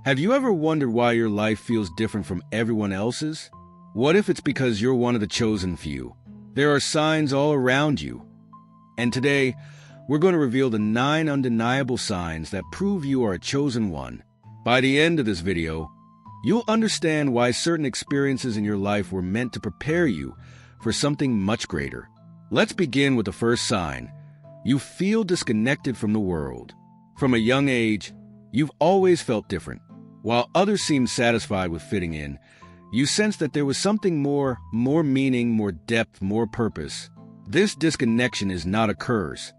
Have you ever wondered why your life feels different from everyone else's? What if it's because you're one of the chosen few? There are signs all around you. And today, we're going to reveal the 9 undeniable signs that prove you are a chosen one. By the end of this video, you'll understand why certain experiences in your life were meant to prepare you for something much greater. Let's begin with the first sign. You feel disconnected from the world. From a young age, you've always felt different. While others seemed satisfied with fitting in, you sensed that there was something more meaning, more depth, more purpose. This disconnection is not a curse.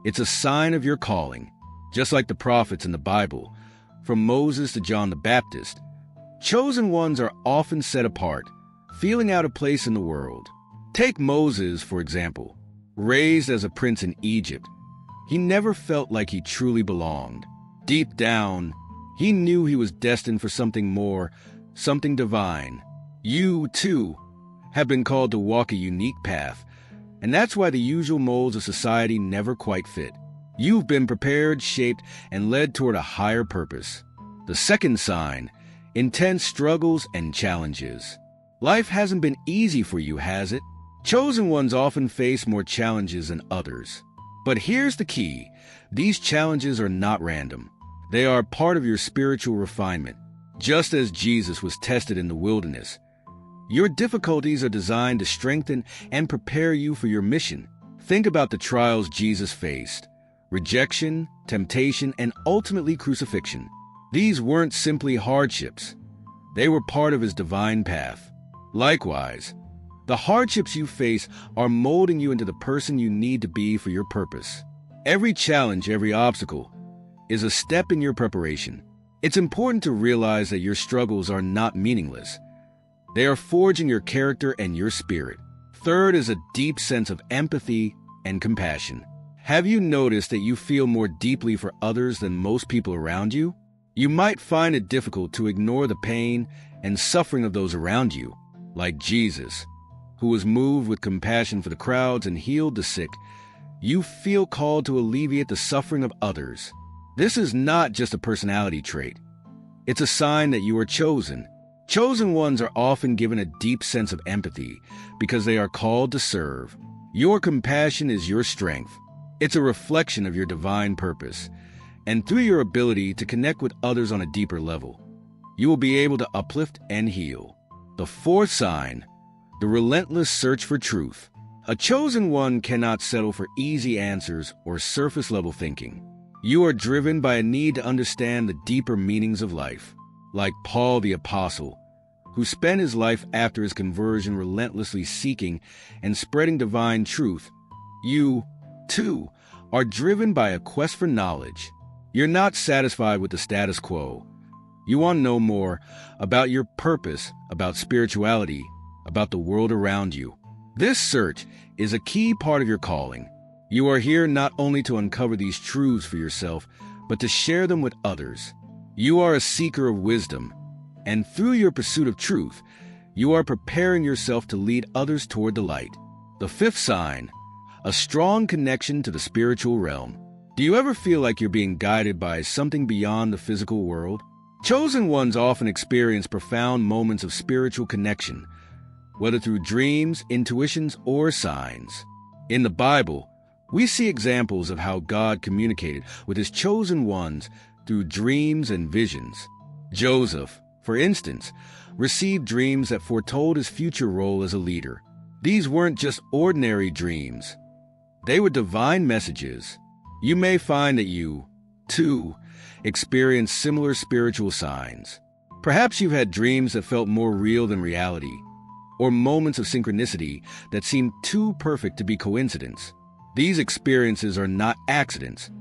It's a sign of your calling. Just like the prophets in the Bible, from Moses to John the Baptist, chosen ones are often set apart, feeling out of place in the world. Take Moses, for example. Raised as a prince in Egypt, he never felt like he truly belonged. Deep down, he knew he was destined for something more, something divine. You, too, have been called to walk a unique path, and that's why the usual molds of society never quite fit. You've been prepared, shaped, and led toward a higher purpose. The second sign, intense struggles and challenges. Life hasn't been easy for you, has it? Chosen ones often face more challenges than others. But here's the key. These challenges are not random. They are part of your spiritual refinement. Just as Jesus was tested in the wilderness, your difficulties are designed to strengthen and prepare you for your mission. Think about the trials Jesus faced: rejection, temptation, and ultimately crucifixion. These weren't simply hardships. They were part of his divine path. Likewise, the hardships you face are molding you into the person you need to be for your purpose. Every challenge, every obstacle, is a step in your preparation. It's important to realize that your struggles are not meaningless. They are forging your character and your spirit. Third is a deep sense of empathy and compassion. Have you noticed that you feel more deeply for others than most people around you? You might find it difficult to ignore the pain and suffering of those around you. Like Jesus, who was moved with compassion for the crowds and healed the sick, you feel called to alleviate the suffering of others. This is not just a personality trait. It's a sign that you are chosen. Chosen ones are often given a deep sense of empathy because they are called to serve. Your compassion is your strength. It's a reflection of your divine purpose. And through your ability to connect with others on a deeper level, you will be able to uplift and heal. The fourth sign, the relentless search for truth. A chosen one cannot settle for easy answers or surface-level thinking. You are driven by a need to understand the deeper meanings of life. Like Paul the Apostle, who spent his life after his conversion relentlessly seeking and spreading divine truth, you, too, are driven by a quest for knowledge. You're not satisfied with the status quo. You want to know more about your purpose, about spirituality, about the world around you. This search is a key part of your calling. You are here not only to uncover these truths for yourself, but to share them with others. You are a seeker of wisdom, and through your pursuit of truth, you are preparing yourself to lead others toward the light. The fifth sign, a strong connection to the spiritual realm. Do you ever feel like you're being guided by something beyond the physical world? Chosen ones often experience profound moments of spiritual connection, whether through dreams, intuitions, or signs. In the Bible, we see examples of how God communicated with his chosen ones through dreams and visions. Joseph, for instance, received dreams that foretold his future role as a leader. These weren't just ordinary dreams. They were divine messages. You may find that you, too, experience similar spiritual signs. Perhaps you've had dreams that felt more real than reality, or moments of synchronicity that seemed too perfect to be coincidence. These experiences are not accidents.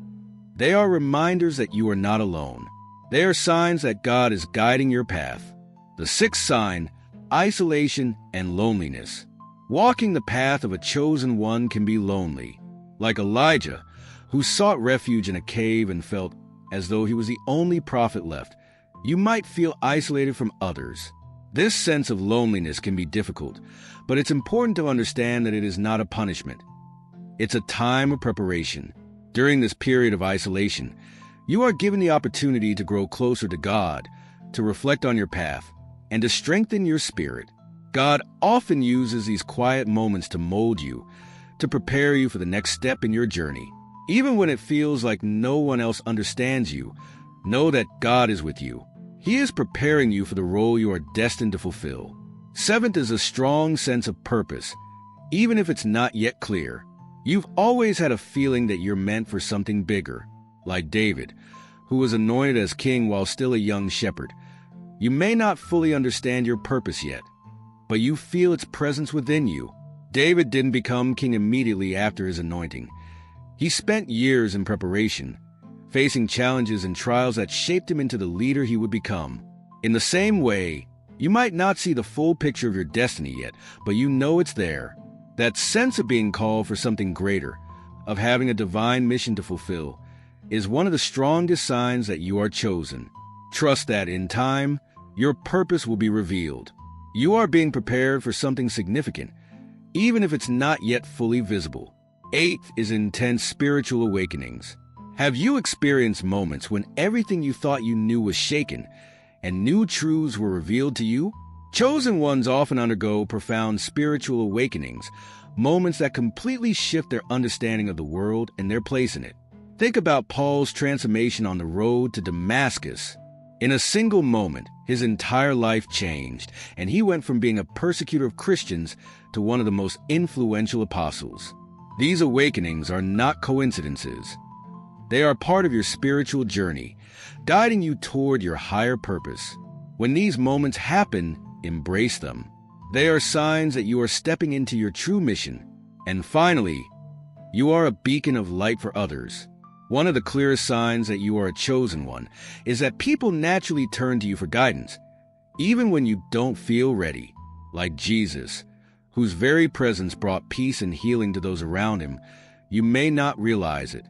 They are reminders that you are not alone. They are signs that God is guiding your path. The sixth sign, isolation and loneliness. Walking the path of a chosen one can be lonely. Like Elijah, who sought refuge in a cave and felt as though he was the only prophet left, you might feel isolated from others. This sense of loneliness can be difficult, but it's important to understand that it is not a punishment. It's a time of preparation. During this period of isolation, you are given the opportunity to grow closer to God, to reflect on your path, and to strengthen your spirit. God often uses these quiet moments to mold you, to prepare you for the next step in your journey. Even when it feels like no one else understands you, know that God is with you. He is preparing you for the role you are destined to fulfill. Seventh is a strong sense of purpose, even if it's not yet clear. You've always had a feeling that you're meant for something bigger, like David, who was anointed as king while still a young shepherd. You may not fully understand your purpose yet, but you feel its presence within you. David didn't become king immediately after his anointing. He spent years in preparation, facing challenges and trials that shaped him into the leader he would become. In the same way, you might not see the full picture of your destiny yet, but you know it's there. That sense of being called for something greater, of having a divine mission to fulfill, is one of the strongest signs that you are chosen. Trust that in time, your purpose will be revealed. You are being prepared for something significant, even if it's not yet fully visible. Eighth is intense spiritual awakenings. Have you experienced moments when everything you thought you knew was shaken and new truths were revealed to you? Chosen ones often undergo profound spiritual awakenings, moments that completely shift their understanding of the world and their place in it. Think about Paul's transformation on the road to Damascus. In a single moment, his entire life changed, and he went from being a persecutor of Christians to one of the most influential apostles. These awakenings are not coincidences. They are part of your spiritual journey, guiding you toward your higher purpose. When these moments happen, embrace them. They are signs that you are stepping into your true mission. And finally, you are a beacon of light for others. One of the clearest signs that you are a chosen one is that people naturally turn to you for guidance, even when you don't feel ready. Like Jesus, whose very presence brought peace and healing to those around him. You may not realize it,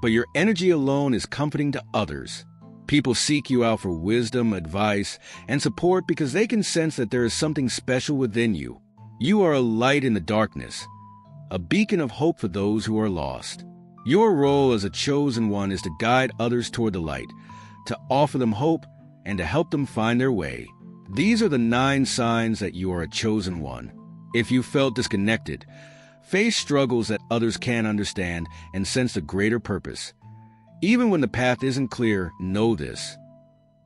but your energy alone is comforting to others. People seek you out for wisdom, advice, and support because they can sense that there is something special within you. You are a light in the darkness, a beacon of hope for those who are lost. Your role as a chosen one is to guide others toward the light, to offer them hope, and to help them find their way. These are the 9 signs that you are a chosen one. If you felt disconnected, face struggles that others can't understand, and sense a greater purpose, even when the path isn't clear, know this: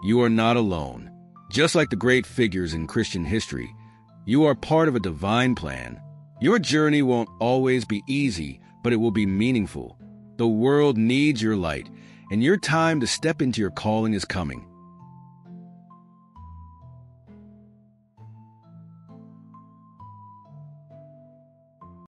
you are not alone. Just like the great figures in Christian history, you are part of a divine plan. Your journey won't always be easy, but it will be meaningful. The world needs your light, and your time to step into your calling is coming.